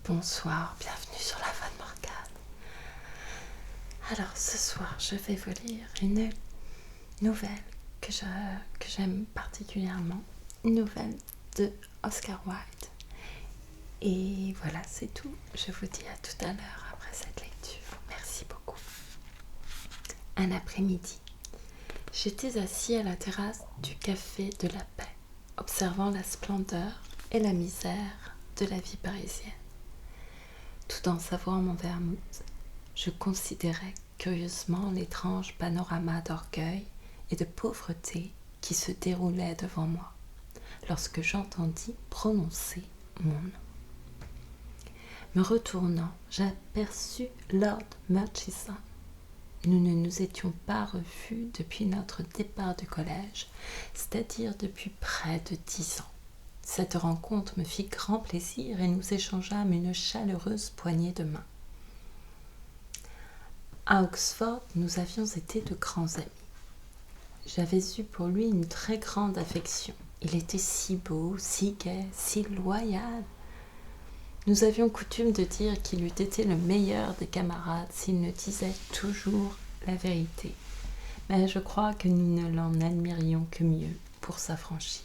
Bonsoir, bienvenue sur la voix de Morgane. Alors ce soir, je vais vous lire une nouvelle que j'aime particulièrement, une nouvelle de Oscar Wilde. Et voilà, c'est tout. Je vous dis à tout à l'heure après cette lecture. Merci beaucoup. Un après-midi, j'étais assis à la terrasse du Café de la Paix, observant la splendeur et la misère de la vie parisienne. Tout en savourant mon vermouth, je considérais curieusement l'étrange panorama d'orgueil et de pauvreté qui se déroulait devant moi, lorsque j'entendis prononcer mon nom. Me retournant, j'aperçus Lord Murchison. Nous ne nous étions pas revus depuis notre départ du collège, c'est-à-dire depuis près de 10 ans. Cette rencontre me fit grand plaisir et nous échangeâmes une chaleureuse poignée de main. À Oxford, nous avions été de grands amis. J'avais eu pour lui une très grande affection. Il était si beau, si gai, si loyal. Nous avions coutume de dire qu'il eût été le meilleur des camarades s'il ne disait toujours la vérité. Mais je crois que nous ne l'en admirions que mieux pour sa franchise.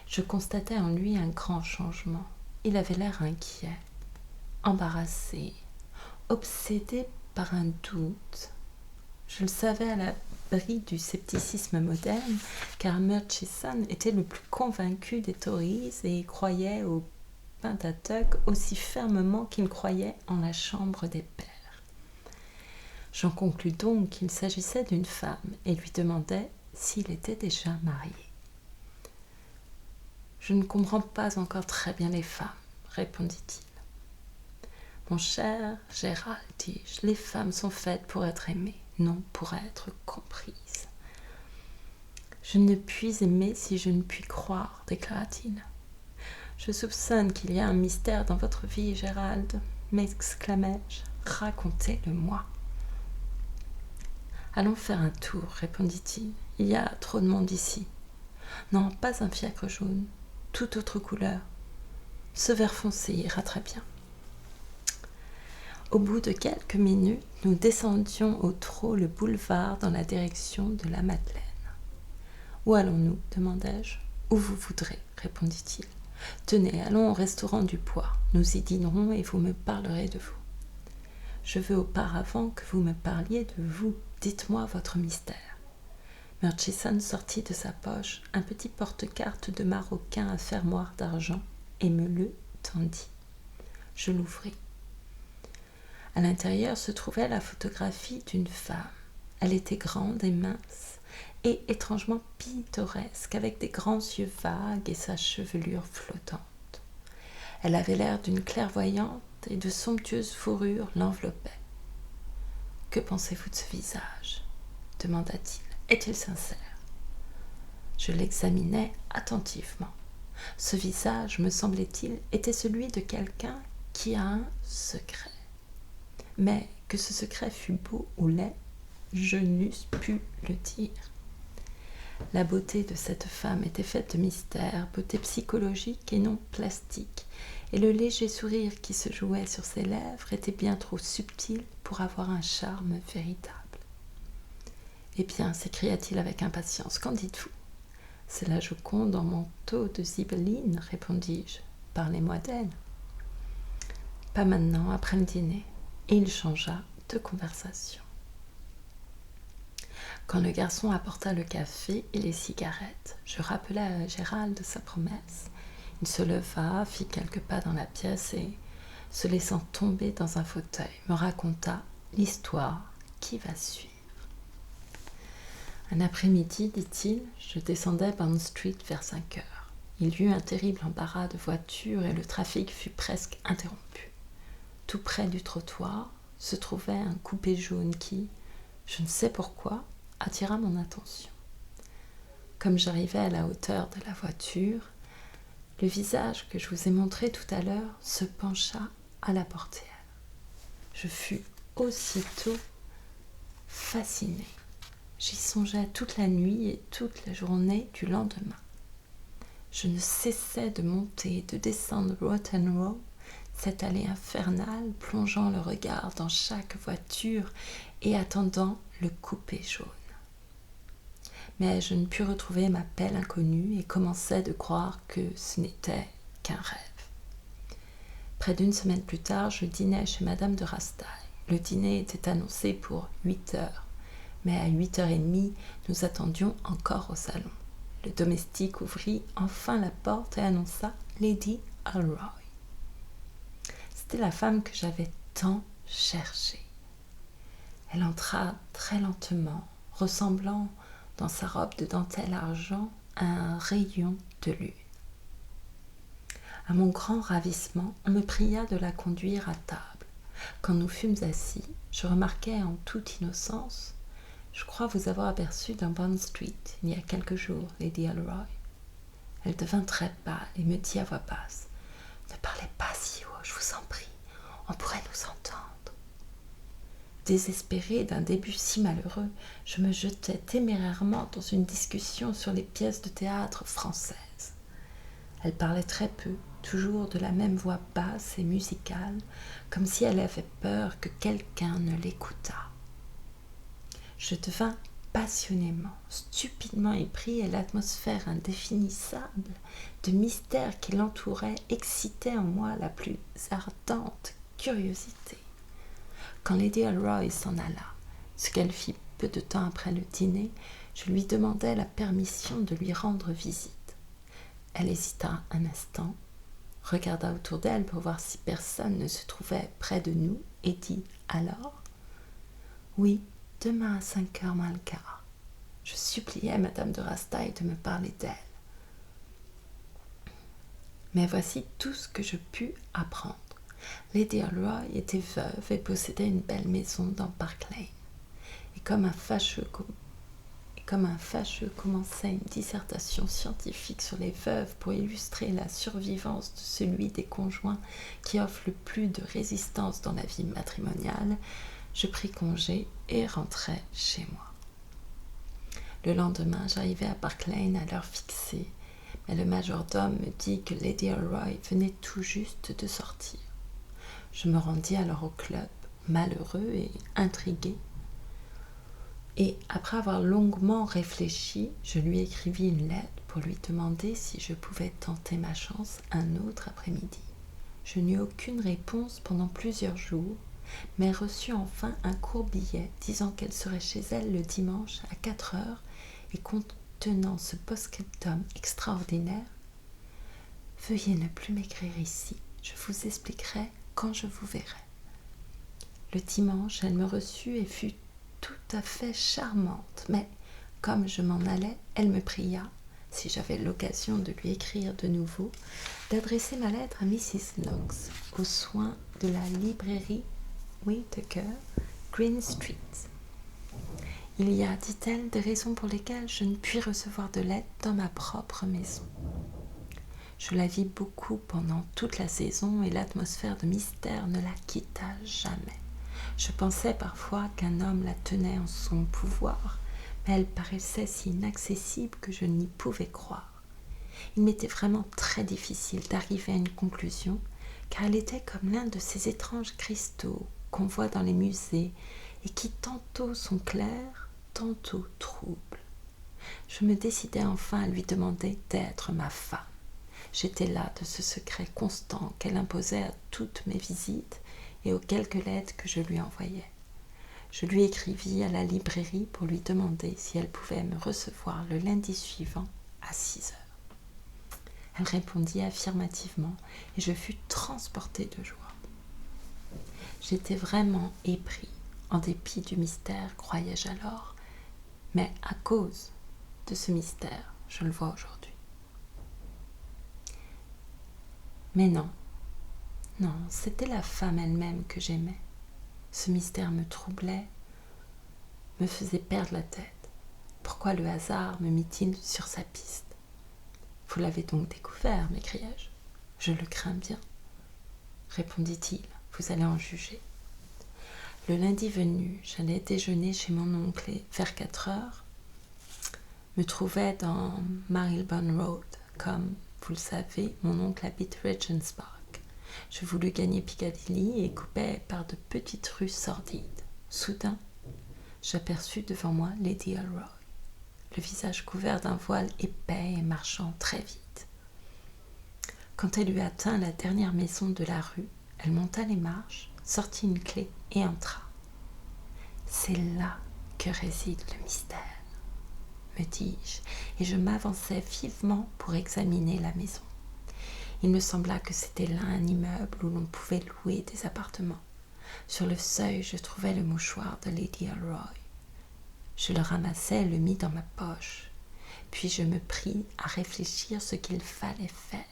Je constatais en lui un grand changement. Il avait l'air inquiet, embarrassé, obsédé par un doute. Je le savais à l'abri du scepticisme moderne, car Murchison était le plus convaincu des Tories et croyait au Pentateuque aussi fermement qu'il croyait en la chambre des pairs. J'en conclus donc qu'il s'agissait d'une femme et lui demandai s'il était déjà marié. « Je ne comprends pas encore très bien les femmes, » répondit-il. « Mon cher Gérald, dis-je, les femmes sont faites pour être aimées, non pour être comprises. »« Je ne puis aimer si je ne puis croire, » déclara-t-il. « Je soupçonne qu'il y a un mystère dans votre vie, Gérald, » m'exclamai-je. « Racontez-le-moi. »« Allons faire un tour, » répondit-il. « Il y a trop de monde ici. »« Non, pas un fiacre jaune, toute autre couleur. Ce vert foncé ira très bien. » Au bout de quelques minutes, nous descendions au trot le boulevard dans la direction de la Madeleine. « Où allons-nous » demandai-je. « Où vous voudrez, » répondit-il. « Tenez, allons au restaurant du Pois. Nous y dînerons et vous me parlerez de vous. »« Je veux auparavant que vous me parliez de vous. Dites-moi votre mystère. » Murchison sortit de sa poche un petit porte-carte de maroquin à fermoir d'argent et me le tendit. Je l'ouvris. À l'intérieur se trouvait la photographie d'une femme. Elle était grande et mince et étrangement pittoresque, avec des grands yeux vagues et sa chevelure flottante. Elle avait l'air d'une clairvoyante et de somptueuses fourrures l'enveloppaient. « Que pensez-vous de ce visage » demanda-t-il. « Est-il sincère ?» Je l'examinai attentivement. Ce visage, me semblait-il, était celui de quelqu'un qui a un secret. Mais que ce secret fût beau ou laid, je n'eusse pu le dire. La beauté de cette femme était faite de mystère, beauté psychologique et non plastique, et le léger sourire qui se jouait sur ses lèvres était bien trop subtil pour avoir un charme véritable. « Eh bien, s'écria-t-il avec impatience, qu'en dites-vous ? » « C'est la Joconde en manteau de zibeline, répondis-je. Parlez-moi d'elle. » « Pas maintenant, après le dîner. » Et il changea de conversation. Quand le garçon apporta le café et les cigarettes, je rappelai à Gérald sa promesse. Il se leva, fit quelques pas dans la pièce et, se laissant tomber dans un fauteuil, me raconta l'histoire qui va suivre. Un après-midi, dit-il, je descendais Bond Street vers 5 heures. Il y eut un terrible embarras de voitures et le trafic fut presque interrompu. Tout près du trottoir se trouvait un coupé jaune qui, je ne sais pourquoi, attira mon attention. Comme j'arrivais à la hauteur de la voiture, le visage que je vous ai montré tout à l'heure se pencha à la portière. Je fus aussitôt fascinée. J'y songeais toute la nuit et toute la journée du lendemain. Je ne cessais de monter et de descendre Rotten Row cette allée infernale, plongeant le regard dans chaque voiture et attendant le coupé jaune. Mais je ne pus retrouver ma pelle inconnue et commençais de croire que ce n'était qu'un rêve. Près d'une semaine plus tard, je dînais chez Madame de Rastail. Le dîner était annoncé pour 8 heures, mais à 8h30, nous attendions encore au salon. Le domestique ouvrit enfin la porte et annonça Lady Alroy. C'était la femme que j'avais tant cherchée. Elle entra très lentement, ressemblant dans sa robe de dentelle argent à un rayon de lune. À mon grand ravissement, on me pria de la conduire à table. Quand nous fûmes assis, je remarquai en toute innocence « Je crois vous avoir aperçu dans Bond Street il y a quelques jours, Lady Alroy. » Elle devint très pâle et me dit à voix basse « Ne parlez pas si haut, je vous en prie, on pourrait nous entendre. » Désespérée d'un début si malheureux, je me jetai témérairement dans une discussion sur les pièces de théâtre françaises. Elle parlait très peu, toujours de la même voix basse et musicale, comme si elle avait peur que quelqu'un ne l'écoutât. Je devins passionnément, stupidement épris et l'atmosphère indéfinissable de mystère qui l'entourait excitait en moi la plus ardente curiosité. Quand Lady Alroy s'en alla, ce qu'elle fit peu de temps après le dîner, je lui demandai la permission de lui rendre visite. Elle hésita un instant, regarda autour d'elle pour voir si personne ne se trouvait près de nous et dit alors « Oui, demain à 5h moins le quart. » Je suppliais Madame de Rastail de me parler d'elle. Mais voici tout ce que je pus apprendre. Lady Alroy était veuve et possédait une belle maison dans Park Lane. Et comme un fâcheux commençait une dissertation scientifique sur les veuves pour illustrer la survivance de celui des conjoints qui offre le plus de résistance dans la vie matrimoniale, je pris congé et rentrai chez moi. Le lendemain, j'arrivai à Park Lane à l'heure fixée, mais le majordome me dit que Lady Alroy venait tout juste de sortir. Je me rendis alors au club, malheureux et intrigué. Et après avoir longuement réfléchi, je lui écrivis une lettre pour lui demander si je pouvais tenter ma chance un autre après-midi. Je n'eus aucune réponse pendant plusieurs jours, mais reçus enfin un court billet disant qu'elle serait chez elle le dimanche à 4 heures et contenant ce post-scriptum extraordinaire. « Veuillez ne plus m'écrire ici, je vous expliquerai quand je vous verrai. » Le dimanche, elle me reçut et fut tout à fait charmante, mais comme je m'en allais, elle me pria, si j'avais l'occasion de lui écrire de nouveau, d'adresser ma lettre à Mrs. Knox, aux soins de la librairie Whittaker, Green Street. Il y a, dit-elle, des raisons pour lesquelles je ne puis recevoir de lettres dans ma propre maison. Je la vis beaucoup pendant toute la saison et l'atmosphère de mystère ne la quitta jamais. Je pensais parfois qu'un homme la tenait en son pouvoir, mais elle paraissait si inaccessible que je n'y pouvais croire. Il m'était vraiment très difficile d'arriver à une conclusion, car elle était comme l'un de ces étranges cristaux qu'on voit dans les musées et qui tantôt sont clairs, tantôt troubles. Je me décidai enfin à lui demander d'être ma femme. J'étais là de ce secret constant qu'elle imposait à toutes mes visites et aux quelques lettres que je lui envoyais. Je lui écrivis à la librairie pour lui demander si elle pouvait me recevoir le lundi suivant à 6 heures. Elle répondit affirmativement et je fus transportée de joie. J'étais vraiment épris, en dépit du mystère, croyais-je alors, mais à cause de ce mystère, je le vois aujourd'hui. Mais non, c'était la femme elle-même que j'aimais. Ce mystère me troublait, me faisait perdre la tête. Pourquoi le hasard me mit-il sur sa piste ? Vous l'avez donc découvert, m'écriai-je. Je le crains bien, répondit-il. Vous allez en juger. Le lundi venu, j'allais déjeuner chez mon oncle et vers 4 heures, me trouvais dans Marylebone Road, comme vous le savez, mon oncle habite Regent's Park. Je voulus gagner Piccadilly et coupais par de petites rues sordides. Soudain, j'aperçus devant moi Lady Elroy, le visage couvert d'un voile épais et marchant très vite. Quand elle eut atteint la dernière maison de la rue, elle monta les marches, sortit une clé et entra. « C'est là que réside le mystère, me dis-je, et je m'avançai vivement pour examiner la maison. Il me sembla que c'était là un immeuble où l'on pouvait louer des appartements. Sur le seuil, je trouvai le mouchoir de Lady Elroy. Je le ramassai et le mis dans ma poche. Puis je me pris à réfléchir ce qu'il fallait faire.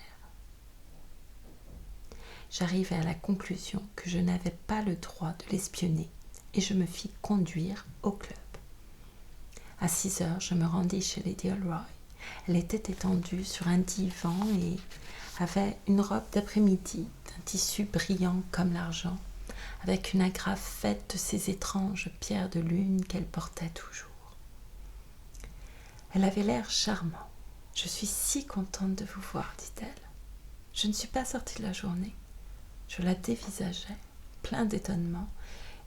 J'arrivai à la conclusion que je n'avais pas le droit de l'espionner et je me fis conduire au club. À 6 heures, je me rendis chez Lady Elroy. Elle était étendue sur un divan et avait une robe d'après-midi d'un tissu brillant comme l'argent, avec une agrafe faite de ces étranges pierres de lune qu'elle portait toujours. Elle avait l'air charmant. « Je suis si contente de vous voir, dit-elle. Je ne suis pas sortie de la journée. » Je la dévisageai, plein d'étonnement,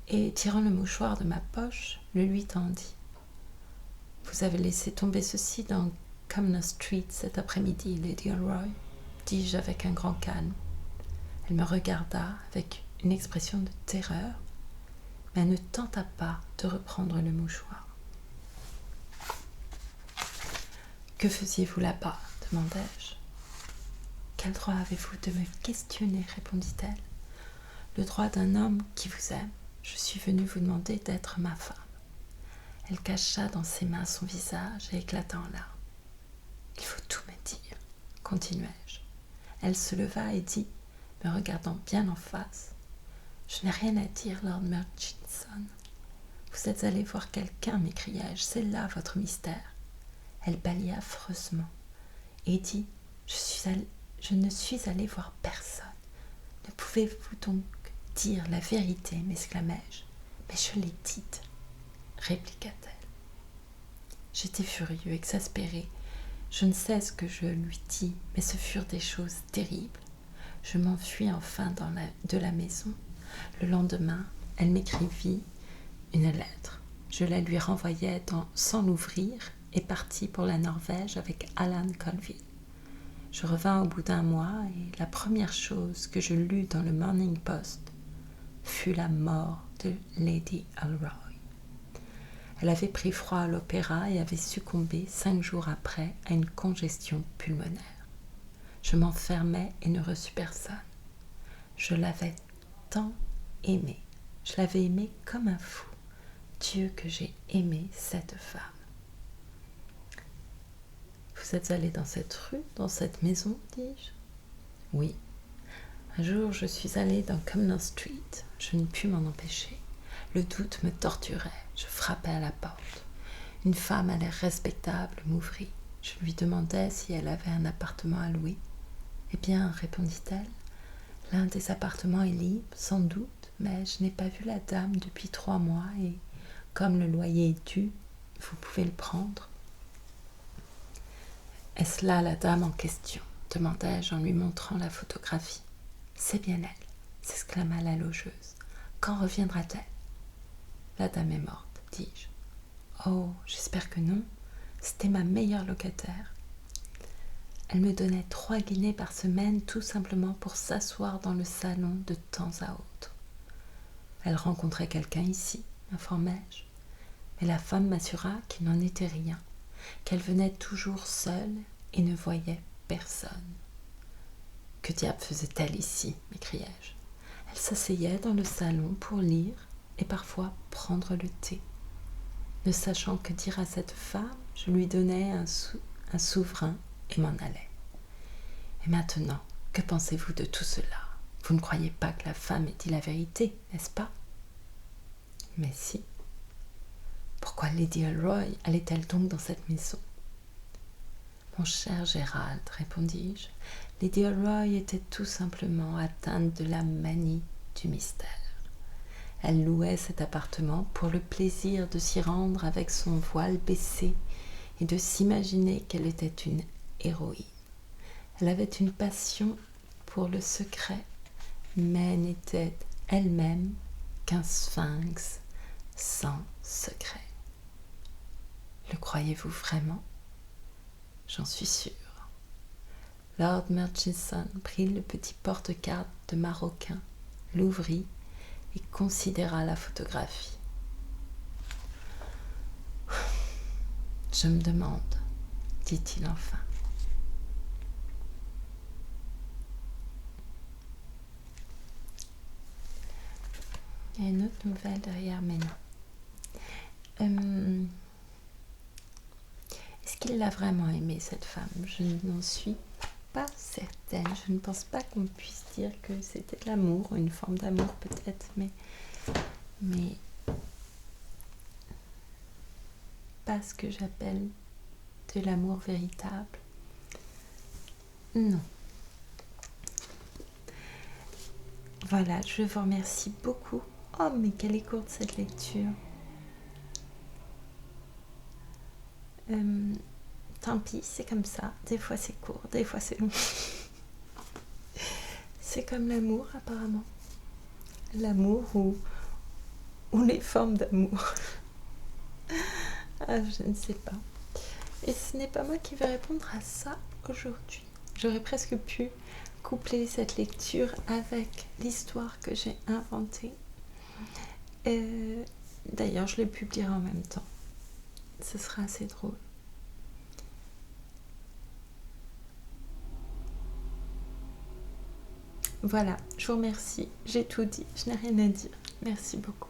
et tirant le mouchoir de ma poche, le lui tendis. « Vous avez laissé tomber ceci dans Cumnor Street cet après-midi, Lady Elroy, dis-je avec un grand calme. Elle me regarda avec une expression de terreur, mais elle ne tenta pas de reprendre le mouchoir. « Que faisiez-vous là-bas » demandai-je. « Quel droit avez-vous de me questionner » répondit-elle. « Le droit d'un homme qui vous aime. Je suis venue vous demander d'être ma femme. » Elle cacha dans ses mains son visage et éclata en larmes. « Il faut tout me dire, » continuai-je. Elle se leva et dit, me regardant bien en face, « Je n'ai rien à dire, Lord Murchison. »« Vous êtes allé voir quelqu'un, m'écriai-je, c'est là votre mystère. » Elle bâillit affreusement et dit, « Je ne suis allée voir personne. Ne pouvez-vous donc dire la vérité, m'exclamai-je. Mais je l'ai dite, répliqua-t-elle. J'étais furieux, exaspéré. Je ne sais ce que je lui dis, mais ce furent des choses terribles. Je m'enfuis enfin de la maison. Le lendemain, elle m'écrivit une lettre. Je la lui renvoyai sans l'ouvrir et partis pour la Norvège avec Alan Colville. Je revins au bout d'un mois et la première chose que je lus dans le Morning Post fut la mort de Lady Elroy. Elle avait pris froid à l'opéra et avait succombé 5 jours après à une congestion pulmonaire. Je m'enfermai et ne reçus personne. Je l'avais tant aimée. Je l'avais aimée comme un fou. Dieu que j'ai aimé cette femme. Vous êtes allé dans cette rue, dans cette maison, dis-je. Oui. Un jour, je suis allée dans Cumnor Street. Je ne pus m'en empêcher. Le doute me torturait. Je frappai à la porte. Une femme à l'air respectable m'ouvrit. Je lui demandai si elle avait un appartement à louer. Eh bien, répondit-elle, l'un des appartements est libre, sans doute, mais je n'ai pas vu la dame depuis 3 mois et, comme le loyer est dû, vous pouvez le prendre. Est-ce là la dame en question ? Demandai-je en lui montrant la photographie. C'est bien elle, s'exclama la logeuse. Quand reviendra-t-elle ? La dame est morte, dis-je. Oh, j'espère que non. C'était ma meilleure locataire. Elle me donnait 3 guinées par semaine tout simplement pour s'asseoir dans le salon de temps à autre. Elle rencontrait quelqu'un ici, m'informai-je. Mais la femme m'assura qu'il n'en était rien, qu'elle venait toujours seule et ne voyait personne. Que diable faisait-elle ici ? M'écriai-je. Elle s'asseyait dans le salon pour lire et parfois prendre le thé. Ne sachant que dire à cette femme, je lui donnais un souverain et m'en allais. Et maintenant, que pensez-vous de tout cela ? Vous ne croyez pas que la femme ait dit la vérité, n'est-ce pas ? Mais si. Pourquoi Lady Elroy allait-elle donc dans cette maison ? Mon cher Gérald, répondis-je, Lady Elroy était tout simplement atteinte de la manie du mystère. Elle louait cet appartement pour le plaisir de s'y rendre avec son voile baissé et de s'imaginer qu'elle était une héroïne. Elle avait une passion pour le secret mais n'était elle-même qu'un sphinx sans secret. Le croyez-vous vraiment? J'en suis sûre. Lord Murchison prit le petit porte-carte de maroquin, l'ouvrit et considéra la photographie. Je me demande, dit-il enfin. Il y a une autre nouvelle derrière, mais non. Est-ce qu'il l'a vraiment aimée, cette femme? Je n'en suis pas certaine. Je ne pense pas qu'on puisse dire que c'était de l'amour, une forme d'amour peut-être, mais pas ce que j'appelle de l'amour véritable. Non. Voilà, je vous remercie beaucoup. Oh, mais quelle est courte cette lecture. Tant pis, c'est comme ça. Des fois c'est court, des fois c'est long. C'est comme l'amour apparemment. L'amour ou les formes d'amour. Je ne sais pas. Et ce n'est pas moi qui vais répondre à ça aujourd'hui. J'aurais presque pu coupler cette lecture avec l'histoire que j'ai inventée. D'ailleurs, je les publierai en même temps. Ce sera assez drôle. Voilà, je vous remercie. J'ai tout dit, je n'ai rien à dire. Merci beaucoup.